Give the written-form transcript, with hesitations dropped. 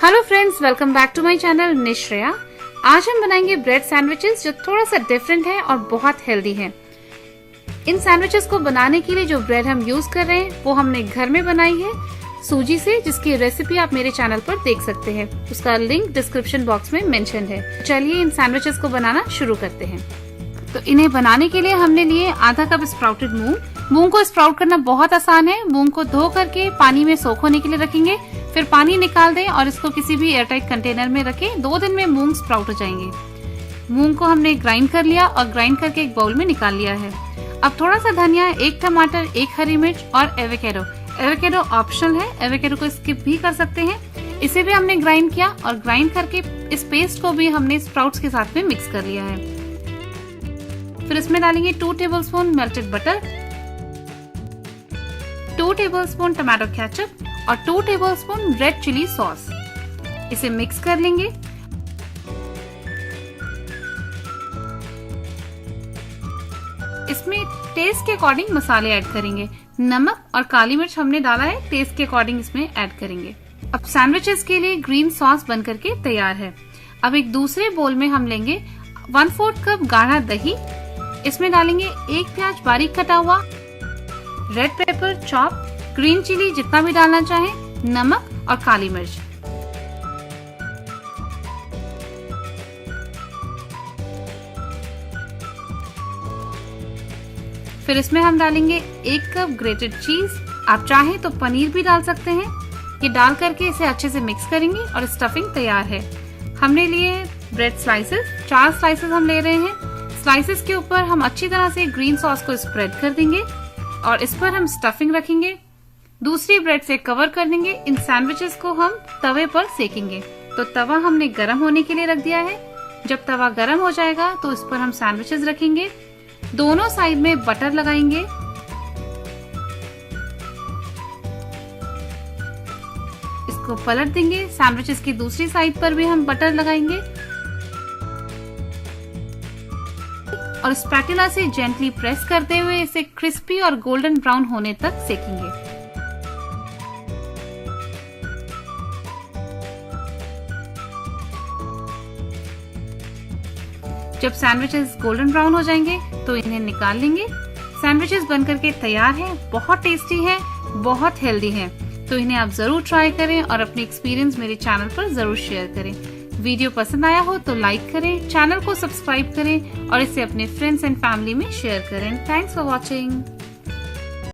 Hello friends, welcome back to my channel Nishreya. आज हम बनाएंगे ब्रेड सैंडविचेस जो थोड़ा सा डिफरेंट है और बहुत हेल्दी है। इन सैंडविचेस को बनाने के लिए जो ब्रेड हम यूज कर रहे हैं वो हमने घर में बनाई है सूजी से, जिसकी रेसिपी आप मेरे चैनल पर देख सकते हैं। उसका लिंक डिस्क्रिप्शन बॉक्स में मेंशन है। चलिए इन सैंडविचेस को बनाना शुरू करते हैं। तो इन्हें बनाने के लिए हमने लिए आधा कप स्प्राउटेड मूंग। मूंग को स्प्राउट करना बहुत आसान है। मूंग को धो करके पानी में सोख होने के लिए रखेंगे, फिर पानी निकाल दें और इसको किसी भी एयरटाइट कंटेनर में रखें। 2 दिन में मूंग स्प्राउट हो जाएंगे। मूंग को हमने ग्राइंड कर लिया और ग्राइंड करके एक बाउल में निकाल लिया है। अब थोड़ा सा धनिया, 1 टमाटर, 1 हरी मिर्च और एवोकेडो। एवोकेडो ऑप्शनल है, एवोकेडो को स्किप भी कर सकते हैं। इसे भी हमने ग्राइंड किया और ग्राइंड करके इस पेस्ट को भी हमने स्प्राउट्स के साथ में मिक्स कर लिया है। फिर इसमें डालेंगे 2 tablespoon melted butter, 2 tablespoon tomato ketchup और 2 टेबलस्पून रेड चिली सॉस। इसे मिक्स कर लेंगे। इसमें टेस्ट के अकॉर्डिंग मसाले ऐड करेंगे। नमक और काली मिर्च हमने डाला है, टेस्ट के अकॉर्डिंग इसमें ऐड करेंगे। अब सैंडविचेस के लिए ग्रीन सॉस बन करके तैयार है। अब एक दूसरे बोल में हम लेंगे 1/4 कप गाढ़ा दही। इसमें डालेंगे 1 प्याज बारीक कटा हुआ, red pepper chop, green chilli जितना भी डालना चाहें, नमक और काली मिर्च। फिर इसमें हम डालेंगे 1 कप ग्रेटेड चीज। आप चाहें तो पनीर भी डाल सकते हैं। ये डाल करके इसे अच्छे से मिक्स करेंगे और स्टफिंग तैयार है। हमने लिए ब्रेड स्लाइसेस, 4 स्लाइसेस हम ले रहे हैं। स्लाइसेस के ऊपर हम अच्छी तरह से ग्रीन सॉस को स्प्रेड कर देंगे और इस पर हम स्टफिंग रखेंगे। दूसरी ब्रेड से कवर कर देंगे। इन सैंडविचेस को हम तवे पर सेकेंगे। तो तवा हमने गरम होने के लिए रख दिया है। जब तवा गरम हो जाएगा तो इस पर हम सैंडविचेस रखेंगे। दोनों साइड में बटर लगाएंगे। इसको पलट देंगे। सैंडविचेस की दूसरी साइड पर भी हम बटर लगाएंगे और स्पैटुला से जेंटली प्रेस करते हुए इसे क्रिस्पी और गोल्डन ब्राउन होने तक सेकेंगे। जब सैंडविचेस गोल्डन ब्राउन हो जाएंगे तो इन्हें निकाल लेंगे। सैंडविचेस बनकर के तैयार है। बहुत टेस्टी है, बहुत हेल्दी है। तो इन्हें आप जरूर ट्राई करें और अपनी एक्सपीरियंस मेरे चैनल पर जरूर शेयर करें। वीडियो पसंद आया हो तो लाइक करें, चैनल को सब्सक्राइब करें और इसे अपने फ्रेंड्स एंड फैमिली में शेयर करें। Thanks for watching.